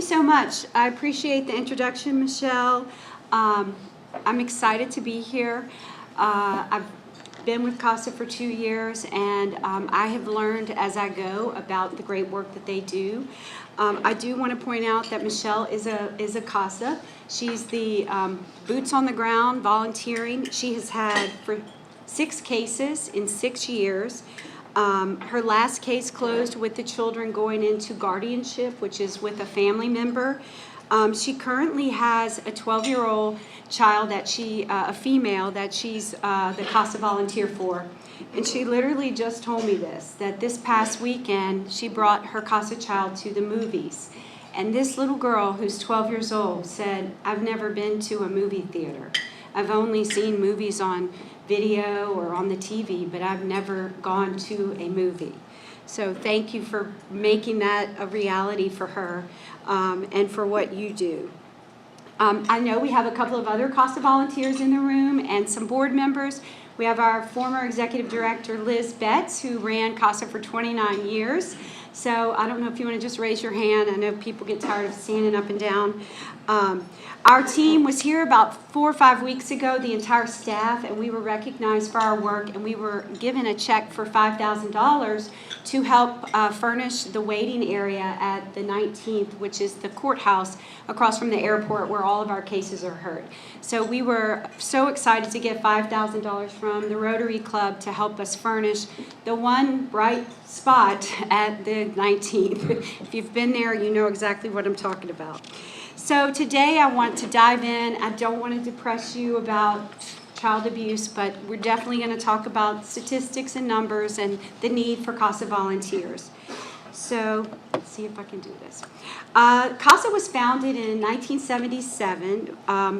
so much. I appreciate the introduction, Michelle. I'm excited to be here. I've been with CASA for 2 years, and I have learned as I go about the great work that they do. I do want to point out that Michelle is a CASA. She's the boots on the ground volunteering. She has had for 6 cases in 6 years. Her last case closed with the children going into guardianship, which is with a family member. She currently has a 12-year-old child that a female that she's the CASA volunteer for. And she literally just told me that this past weekend she brought her CASA child to the movies. And this little girl who's 12 years old said, "I've never been to a movie theater. I've only seen movies on video or on the TV, but I've never gone to a movie." So thank you for making that a reality for her and for what you do. I know we have a couple of other CASA volunteers in the room and some board members. We have our former executive director, Liz Betts, who ran CASA for 29 years. So I don't know if you want to just raise your hand. I know people get tired of standing up and down. Our team was here about 4 or 5 weeks ago, the entire staff, and we were recognized for our work, and we were given a check for $5,000 to help furnish the waiting area at the 19th, which is the courthouse across from the airport where all of our cases are heard. So we were so excited to get $5,000 from the Rotary Club to help us furnish the one bright spot at the 19th. If you've been there, you know exactly what I'm talking about. So today I want to dive in. I don't want to depress you about child abuse, but we're definitely going to talk about statistics and numbers and the need for CASA volunteers. So let's see if I can do this. CASA was founded in 1977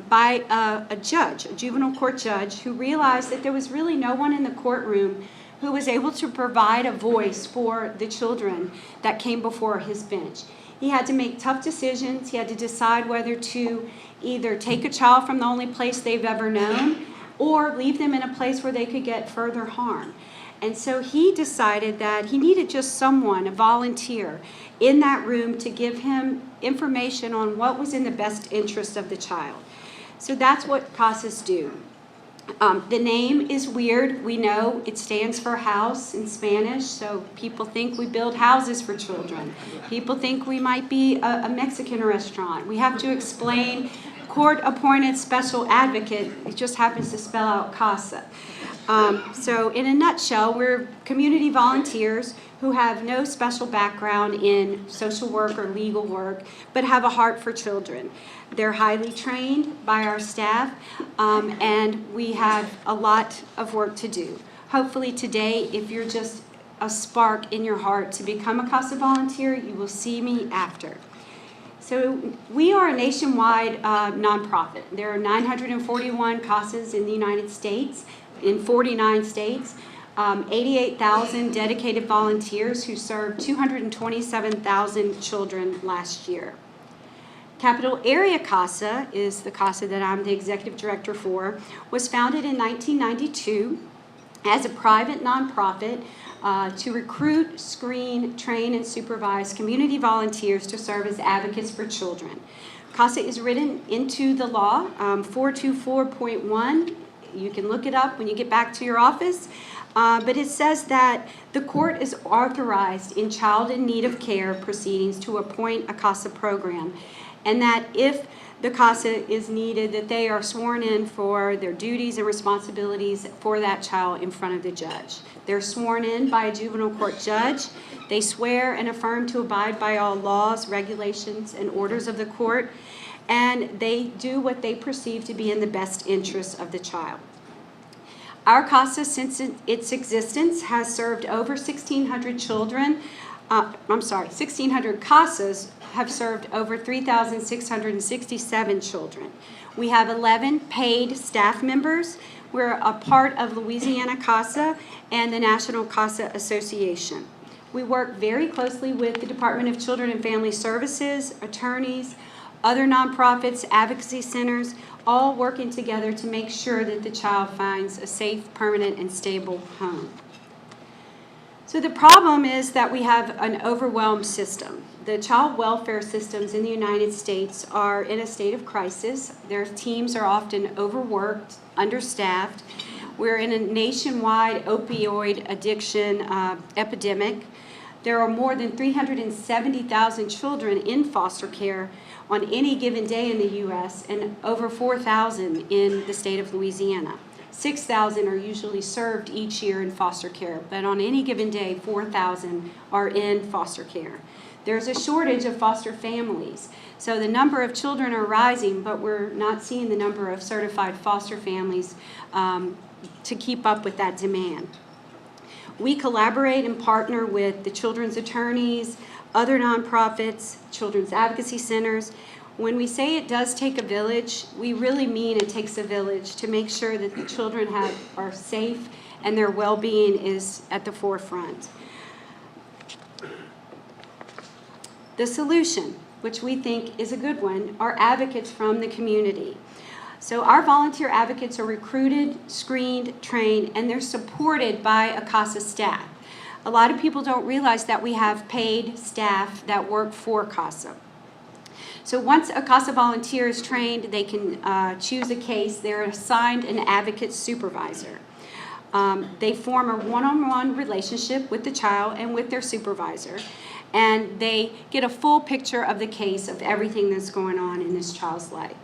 by a judge, a juvenile court judge, who realized that there was really no one in the courtroom who was able to provide a voice for the children that came before his bench. He had to make tough decisions. He had to decide whether to either take a child from the only place they've ever known or leave them in a place where they could get further harm. And so he decided that he needed just someone, a volunteer, in that room to give him information on what was in the best interest of the child. So that's what CASAs do. The name is weird. We know it stands for house in Spanish, so people think we build houses for children. People think we might be a Mexican restaurant. We have to explain court-appointed special advocate. It just happens to spell out CASA. So in a nutshell, we're community volunteers who have no special background in social work or legal work, but have a heart for children. They're highly trained by our staff, and we have a lot of work to do. Hopefully today, if you're just a spark in your heart to become a CASA volunteer, you will see me after. So we are a nationwide nonprofit. There are 941 CASAs in the United States, in 49 states. 88,000 dedicated volunteers who served 227,000 children last year. Capital Area CASA is the CASA that I'm the executive director for, was founded in 1992 as a private nonprofit to recruit, screen, train, and supervise community volunteers to serve as advocates for children. CASA is written into the law, 424.1. You can look it up when you get back to your office. But it says that the court is authorized in child in need of care proceedings to appoint a CASA program, and that if the CASA is needed, that they are sworn in for their duties and responsibilities for that child in front of the judge. They're sworn in by a juvenile court judge. They swear and affirm to abide by all laws, regulations, and orders of the court, and they do what they perceive to be in the best interest of the child. Our CASA, since its existence, has served over 1,600 children. 1,600 CASAs have served over 3,667 children. We have 11 paid staff members. We're a part of Louisiana CASA and the National CASA Association. We work very closely with the Department of Children and Family Services, attorneys, other nonprofits, advocacy centers, all working together to make sure that the child finds a safe, permanent, and stable home. So the problem is that we have an overwhelmed system. The child welfare systems in the United States are in a state of crisis. Their teams are often overworked, understaffed. We're in a nationwide opioid addiction epidemic. There are more than 370,000 children in foster care on any given day in the U.S. and over 4,000 in the state of Louisiana. 6,000 are usually served each year in foster care, but on any given day, 4,000 are in foster care. There's a shortage of foster families, so the number of children are rising, but we're not seeing the number of certified foster families to keep up with that demand. We collaborate and partner with the children's attorneys, other nonprofits, children's advocacy centers. When we say it does take a village, we really mean it takes a village to make sure that the children are safe and their well-being is at the forefront. The solution, which we think is a good one, are advocates from the community. So our volunteer advocates are recruited, screened, trained, and they're supported by a CASA staff. A lot of people don't realize that we have paid staff that work for CASA. So once a CASA volunteer is trained, they can choose a case. They're assigned an advocate supervisor. They form a one-on-one relationship with the child and with their supervisor, and they get a full picture of the case of everything that's going on in this child's life.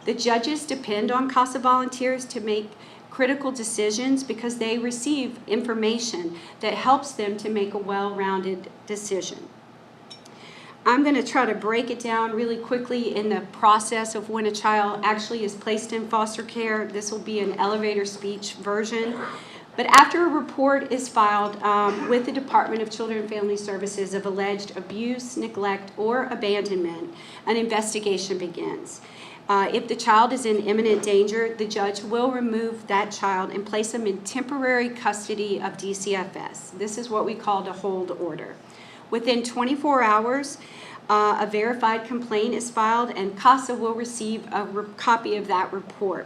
The judges depend on CASA volunteers to make critical decisions because they receive information that helps them to make a well-rounded decision. I'm going to try to break it down really quickly in the process of when a child actually is placed in foster care. This will be an elevator speech version. But after a report is filed with the Department of Children and Family Services of alleged abuse, neglect, or abandonment, an investigation begins. If the child is in imminent danger, the judge will remove that child and place them in temporary custody of DCFS. This is what we call a hold order. Within 24 hours, a verified complaint is filed, and CASA will receive a copy of that report.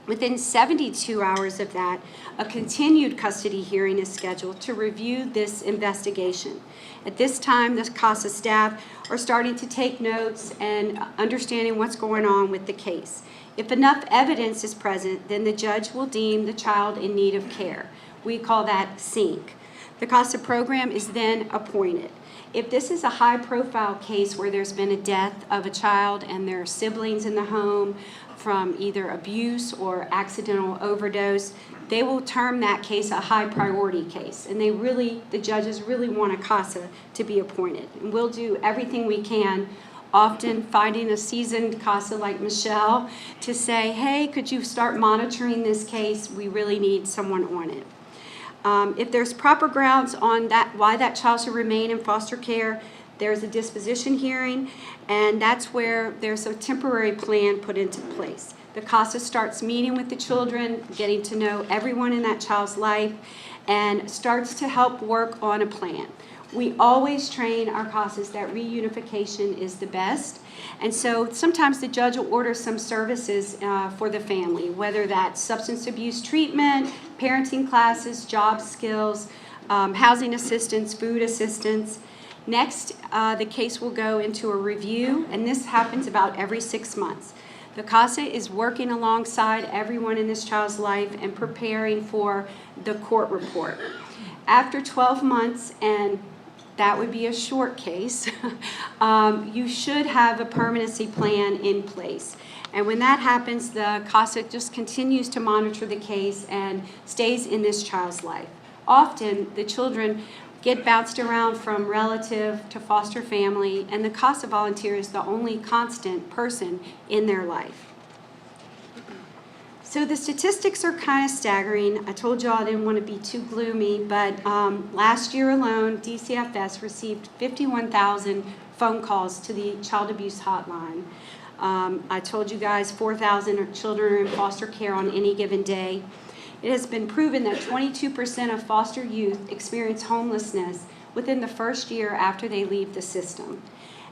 Within 72 hours of that, a continued custody hearing is scheduled to review this investigation. At this time, the CASA staff are starting to take notes and understanding what's going on with the case. If enough evidence is present, then the judge will deem the child in need of care. We call that SYNC. The CASA program is then appointed. If this is a high-profile case where there's been a death of a child and there are siblings in the home from either abuse or accidental overdose, they will term that case a high-priority case, and the judges really want a CASA to be appointed. And we'll do everything we can, often finding a seasoned CASA like Michelle to say, hey, could you start monitoring this case? We really need someone on it. If there's proper grounds on that, why that child should remain in foster care, there's a disposition hearing, and that's where there's a temporary plan put into place. The CASA starts meeting with the children, getting to know everyone in that child's life, and starts to help work on a plan. We always train our CASAs that reunification is the best, and so sometimes the judge will order some services for the family, whether that's substance abuse treatment, parenting classes, job skills, housing assistance, food assistance. Next, the case will go into a review, and this happens about every 6 months. The CASA is working alongside everyone in this child's life and preparing for the court report. After 12 months, and that would be a short case, you should have a permanency plan in place. And when that happens, the CASA just continues to monitor the case and stays in this child's life. Often, the children get bounced around from relative to foster family, and the CASA volunteer is the only constant person in their life. So the statistics are kind of staggering. I told y'all I didn't want to be too gloomy, but last year alone, DCFS received 51,000 phone calls to the child abuse hotline. I told you guys 4,000 children are in foster care on any given day. It has been proven that 22% of foster youth experience homelessness within the first year after they leave the system.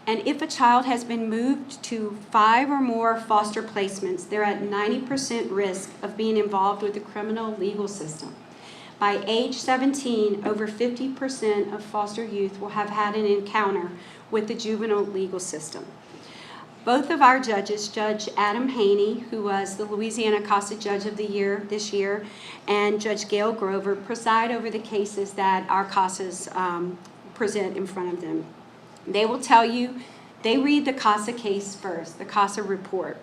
And if a child has been moved to 5 or more foster placements, they're at 90% risk of being involved with the criminal legal system. By age 17, over 50% of foster youth will have had an encounter with the juvenile legal system. Both of our judges, Judge Adam Haney, who was the Louisiana CASA Judge of the Year this year, and Judge Gail Grover, preside over the cases that our CASAs present in front of them. They will tell you, they read the CASA case first, the CASA report.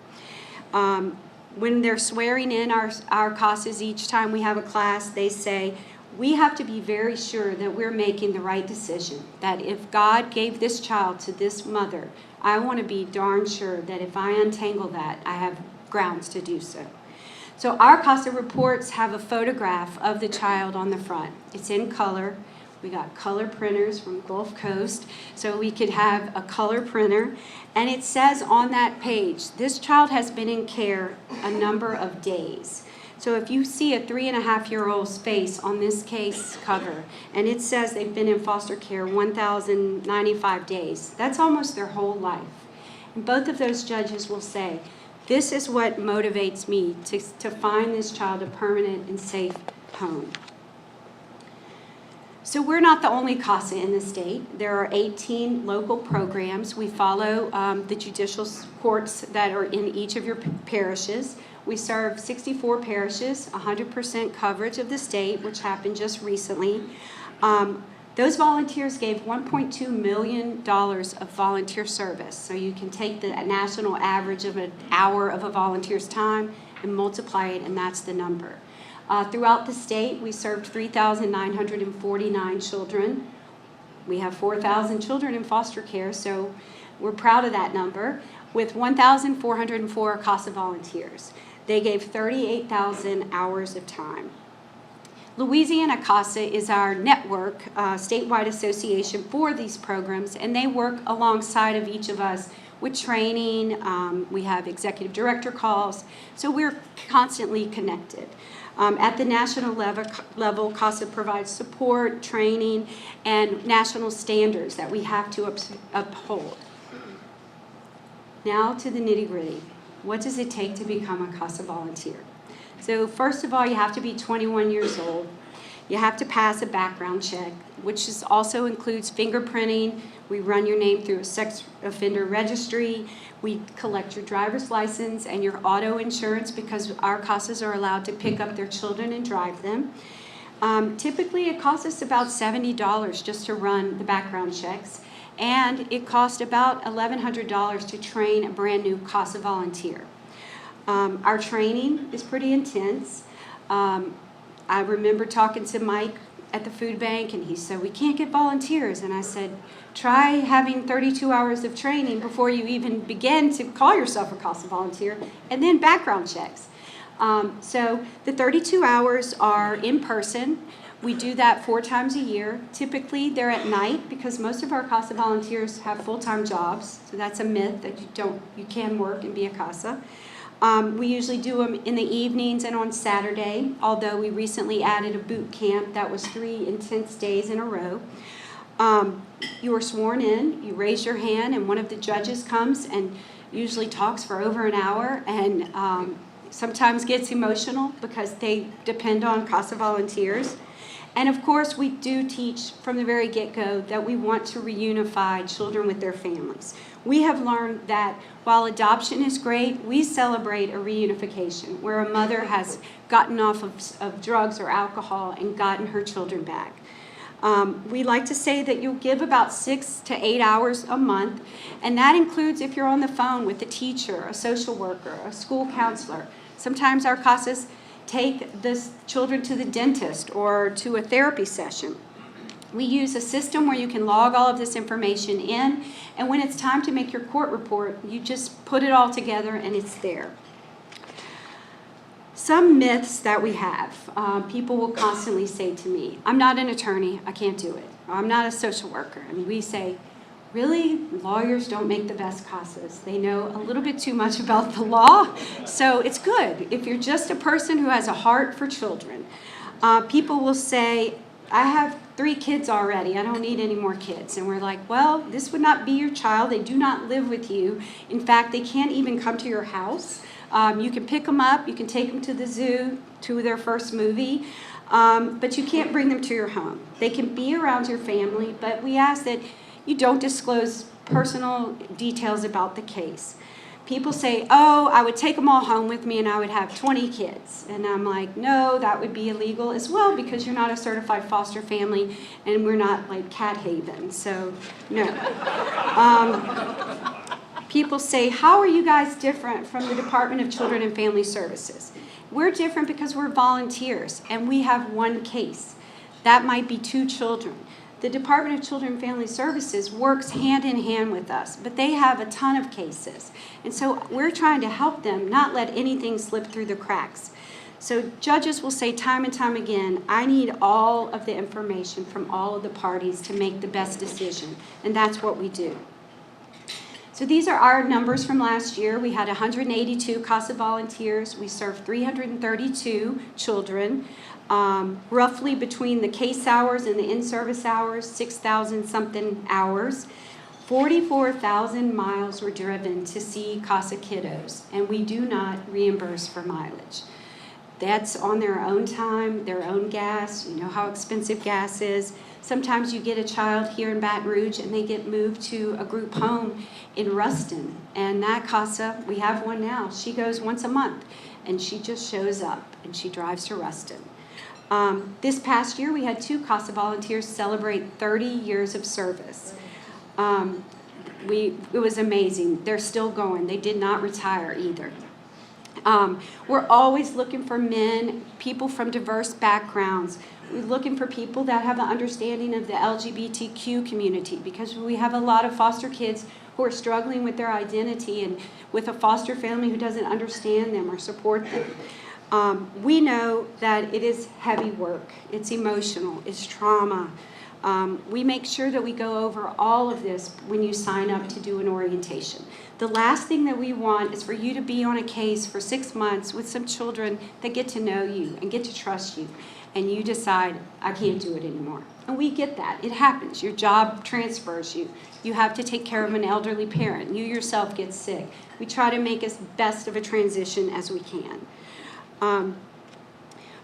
When they're swearing in our CASAs each time we have a class, they say, we have to be very sure that we're making the right decision, that if God gave this child to this mother, I want to be darn sure that if I untangle that, I have grounds to do so. So our CASA reports have a photograph of the child on the front. It's in color. We got color printers from Gulf Coast, so we could have a color printer. And it says on that page, this child has been in care a number of days. So if you see a 3.5-year-old's face on this case cover, and it says they've been in foster care 1,095 days, that's almost their whole life. And both of those judges will say, this is what motivates me to find this child a permanent and safe home. So we're not the only CASA in the state. There are 18 local programs. We follow the judicial courts that are in each of your parishes. We serve 64 parishes, 100% coverage of the state, which happened just recently. Those volunteers gave $1.2 million of volunteer service. So you can take the national average of an hour of a volunteer's time and multiply it, and that's the number. Throughout the state, we served 3,949 children. We have 4,000 children in foster care, so we're proud of that number, with 1,404 CASA volunteers. They gave 38,000 hours of time. Louisiana CASA is our network, statewide association for these programs, and they work alongside of each of us with training. We have executive director calls, so we're constantly connected. At the national level, CASA provides support, training, and national standards that we have to uphold. Now to the nitty-gritty. What does it take to become a CASA volunteer? So first of all, you have to be 21 years old. You have to pass a background check, which also includes fingerprinting. We run your name through a sex offender registry. We collect your driver's license and your auto insurance because our CASAs are allowed to pick up their children and drive them. Typically, it costs us about $70 just to run the background checks, and it costs about $1,100 to train a brand new CASA volunteer. Our training is pretty intense. I remember talking to Mike at the food bank, and he said, we can't get volunteers. And I said, try having 32 hours of training before you even begin to call yourself a CASA volunteer, and then background checks. So the 32 hours are in person. We do that 4 times a year. Typically, they're at night because most of our CASA volunteers have full-time jobs. So that's a myth that you can work and be a CASA. We usually do them in the evenings and on Saturday, although we recently added a boot camp that was 3 intense days in a row. You are sworn in, you raise your hand, and one of the judges comes and usually talks for over an hour, and sometimes gets emotional because they depend on CASA volunteers. And of course, we do teach from the very get-go that we want to reunify children with their families. We have learned that while adoption is great, we celebrate a reunification where a mother has gotten off of drugs or alcohol and gotten her children back. We like to say that you'll give about 6 to 8 hours a month, and that includes if you're on the phone with a teacher, a social worker, a school counselor. Sometimes our CASAs take the children to the dentist or to a therapy session. We use a system where you can log all of this information in, and when it's time to make your court report, you just put it all together and it's there. Some myths that we have, people will constantly say to me, I'm not an attorney, I can't do it. Or, I'm not a social worker. And we say, really, lawyers don't make the best CASAs. They know a little bit too much about the law, so it's good if you're just a person who has a heart for children. People will say, I have 3 kids already, I don't need any more kids. And we're like, well, this would not be your child. They do not live with you. In fact, they can't even come to your house. You can pick them up, you can take them to the zoo, to their first movie. but you can't bring them to your home. They can be around your family, but we ask that you don't disclose personal details about the case. People say, oh, I would take them all home with me and I would have 20 kids. And I'm like, no, that would be illegal as well because you're not a certified foster family and we're not like Cat Haven, so no. People say, how are you guys different from the Department of Children and Family Services? We're different because we're volunteers and we have one case. That might be 2 children. The Department of Children and Family Services works hand in hand with us, but they have a ton of cases. And so we're trying to help them not let anything slip through the cracks. So judges will say time and time again, I need all of the information from all of the parties to make the best decision, and that's what we do. So these are our numbers from last year. We had 182 CASA volunteers. We served 332 children. Roughly between the case hours and the in-service hours, 6,000 something hours. 44,000 miles were driven to see CASA kiddos, and we do not reimburse for mileage. That's on their own time, their own gas. You know how expensive gas is. Sometimes you get a child here in Baton Rouge and they get moved to a group home in Ruston. And that CASA, we have one now, she goes once a month and she just shows up and she drives to Ruston. This past year we had 2 CASA volunteers celebrate 30 years of service. It was amazing. They're still going. They did not retire either. We're always looking for men, people from diverse backgrounds. We're looking for people that have an understanding of the LGBTQ community because we have a lot of foster kids who are struggling with their identity and with a foster family who doesn't understand them or support them. We know that it is heavy work. It's emotional. It's trauma. We make sure that we go over all of this when you sign up to do an orientation. The last thing that we want is for you to be on a case for 6 months with some children that get to know you and get to trust you, and you decide, I can't do it anymore. And we get that. It happens. Your job transfers you. You have to take care of an elderly parent. You yourself get sick. We try to make as best of a transition as we can.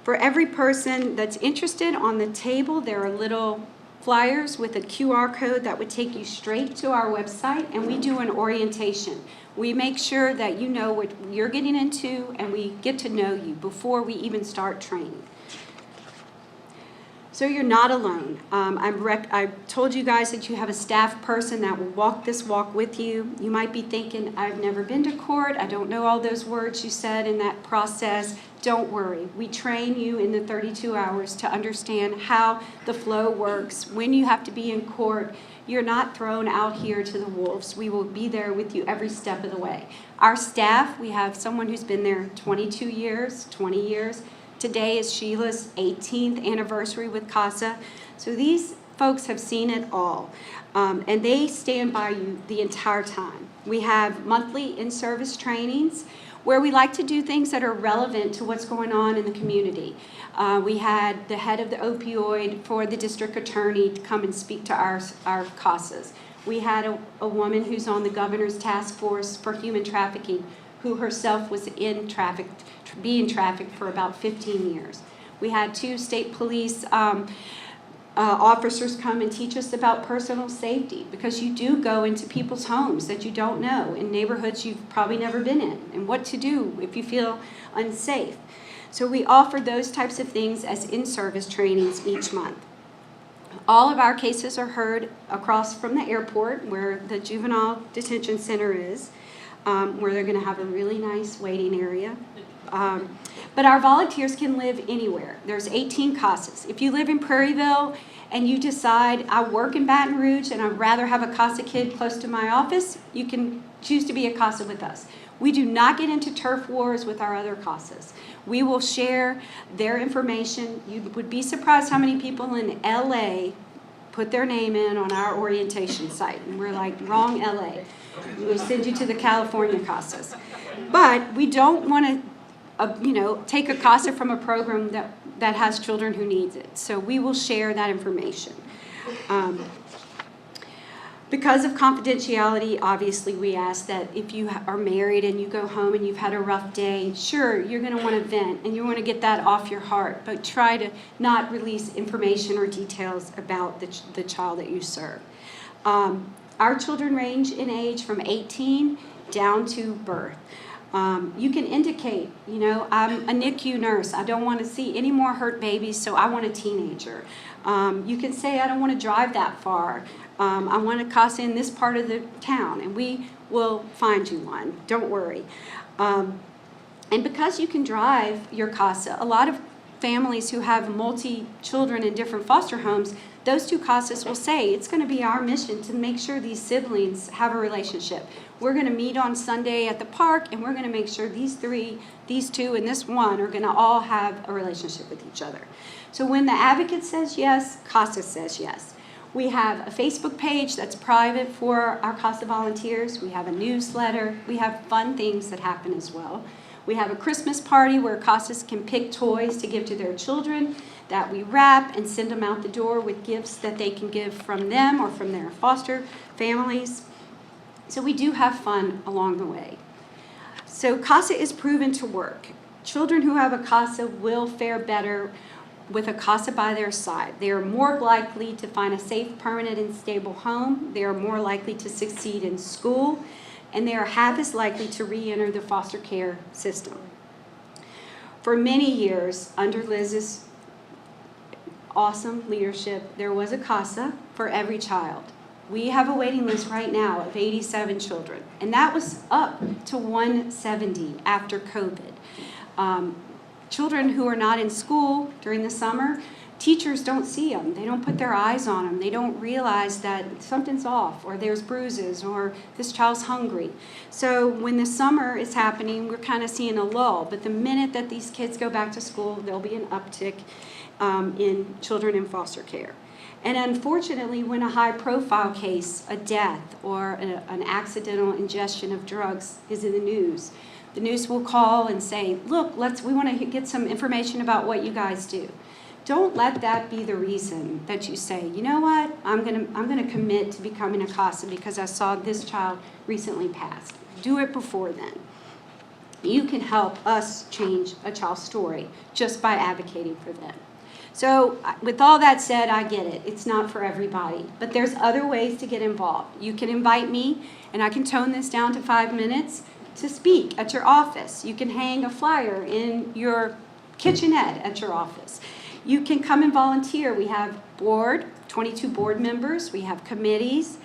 For every person that's interested, on the table there are little flyers with a QR code that would take you straight to our website, and we do an orientation. We make sure that you know what you're getting into, and we get to know you before we even start training. So you're not alone. I told you guys that you have a staff person that will walk this walk with you. You might be thinking, I've never been to court. I don't know all those words you said in that process. Don't worry. We train you in the 32 hours to understand how the flow works. When you have to be in court, you're not thrown out here to the wolves. We will be there with you every step of the way. Our staff, we have someone who's been there 22 years, 20 years. Today is Sheila's 18th anniversary with CASA. So these folks have seen it all, and they stand by you the entire time. We have monthly in-service trainings where we like to do things that are relevant to what's going on in the community. We had the head of the opioid for the district attorney to come and speak to our CASAs. We had a woman who's on the governor's task force for human trafficking who herself was being trafficked for about 15 years. We had 2 state police officers come and teach us about personal safety, because you do go into people's homes that you don't know, in neighborhoods you've probably never been in, and what to do if you feel unsafe. So we offer those types of things as in-service trainings each month. All of our cases are heard across from the airport where the juvenile detention center is, where they're going to have a really nice waiting area. But our volunteers can live anywhere. There's 18 CASAs. If you live in Prairieville and you decide, I work in Baton Rouge and I'd rather have a CASA kid close to my office, you can choose to be a CASA with us. We do not get into turf wars with our other CASAs. We will share their information. You would be surprised how many people in LA put their name in on our orientation site. And we're like, wrong LA. We'll send you to the California CASAs. But we don't want to take a CASA from a program that has children who needs it. So we will share that information. Because of confidentiality, obviously we ask that if you are married and you go home and you've had a rough day, sure, you're going to want to vent and you want to get that off your heart, but try to not release information or details about the child that you serve. Our children range in age from 18 down to birth. You can indicate, you know, I'm a NICU nurse. I don't want to see any more hurt babies, so I want a teenager. You can say, I don't want to drive that far. I want a CASA in this part of the town, and we will find you one. Don't worry. And because you can drive your CASA, a lot of families who have multi-children in different foster homes, those two CASAs will say, it's going to be our mission to make sure these siblings have a relationship. We're going to meet on Sunday at the park, and we're going to make sure these three, these two, and this one are going to all have a relationship with each other. So when the advocate says yes, CASA says yes. We have a Facebook page that's private for our CASA volunteers. We have a newsletter. We have fun things that happen as well. We have a Christmas party where CASAs can pick toys to give to their children that we wrap and send them out the door with gifts that they can give from them or from their foster families. So we do have fun along the way. So CASA is proven to work. Children who have a CASA will fare better with a CASA by their side. They are more likely to find a safe, permanent, and stable home. They are more likely to succeed in school, and they are half as likely to re-enter the foster care system. For many years, under Liz's awesome leadership, there was a CASA for every child. We have a waiting list right now of 87 children, and that was up to 170 after COVID. Children who are not in school during the summer, teachers don't see them. They don't put their eyes on them. They don't realize that something's off, or there's bruises, or this child's hungry. So when the summer is happening, we're kind of seeing a lull. But the minute that these kids go back to school, there'll be an uptick in children in foster care. And unfortunately, when a high-profile case, a death, or an accidental ingestion of drugs is in the news will call and say, look, we want to get some information about what you guys do. Don't let that be the reason that you say, you know what, I'm gonna commit to becoming a CASA because I saw this child recently passed. Do it before then. You can help us change a child's story just by advocating for them. So with all that said, I get it. It's not for everybody, but there's other ways to get involved. You can invite me, and I can tone this down to 5 minutes to speak at your office. You can hang a flyer in your kitchenette at your office. You can come and volunteer. We have 22 board members. We have committees.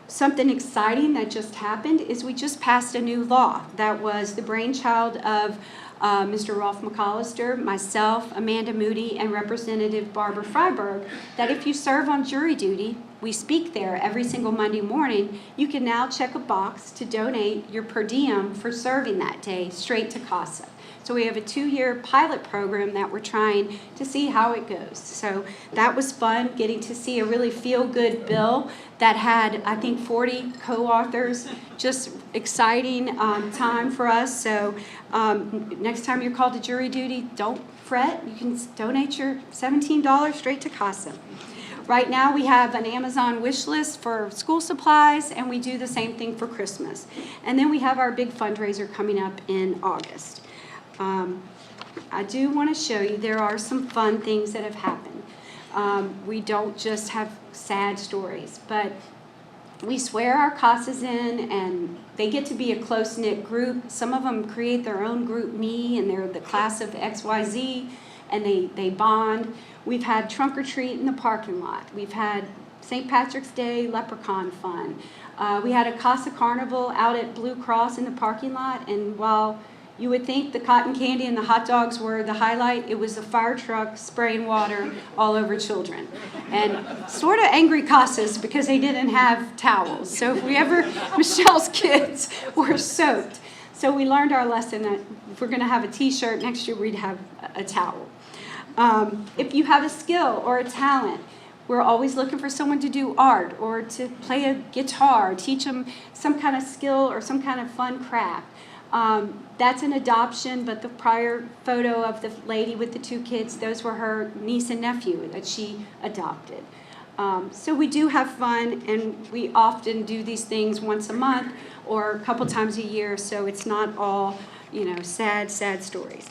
Something exciting that just happened is we just passed a new law that was the brainchild of Mr. Rolf McAllister, myself, Amanda Moody, and Representative Barbara Freiberg, that if you serve on jury duty, we speak there every single Monday morning, you can now check a box to donate your per diem for serving that day straight to CASA. So we have a 2-year pilot program that we're trying to see how it goes. So that was fun, getting to see a really feel-good bill that had, I think, 40 co-authors. Just exciting time for us. So next time you're called to jury duty, don't fret. You can donate your $17 straight to CASA. Right now we have an Amazon wish list for school supplies, and we do the same thing for Christmas. And then we have our big fundraiser coming up in August. I do want to show you there are some fun things that have happened. We don't just have sad stories, but we swear our CASAs in, and they get to be a close-knit group. Some of them create their own group me, and they're the class of XYZ, and they bond. We've had trunk or treat in the parking lot. We've had St. Patrick's Day leprechaun fun. We had a CASA carnival out at Blue Cross in the parking lot, and while you would think the cotton candy and the hot dogs were the highlight, it was the fire truck spraying water all over children. And sort of angry CASAs because they didn't have towels. So Michelle's kids were soaked. So we learned our lesson that if we're going to have a t-shirt, next year we'd have a towel. If you have a skill or a talent, we're always looking for someone to do art or to play a guitar, teach them some kind of skill or some kind of fun craft. That's an adoption, but the prior photo of the lady with the 2 kids, those were her niece and nephew that she adopted. So we do have fun, and we often do these things once a month or a couple times a year, so it's not all, sad stories.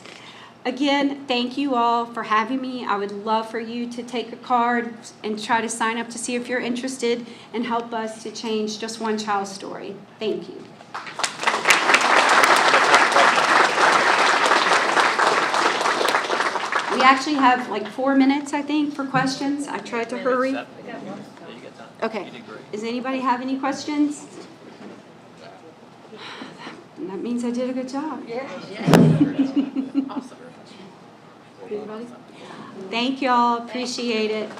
Again, thank you all for having me. I would love for you to take a card and try to sign up to see if you're interested and help us to change just one child's story. Thank you. We actually have like 4 minutes, I think, for questions. I tried to hurry. Okay. Does anybody have any questions? That means I did a good job. Yeah. Awesome. Everybody? Thank y'all. Appreciate it.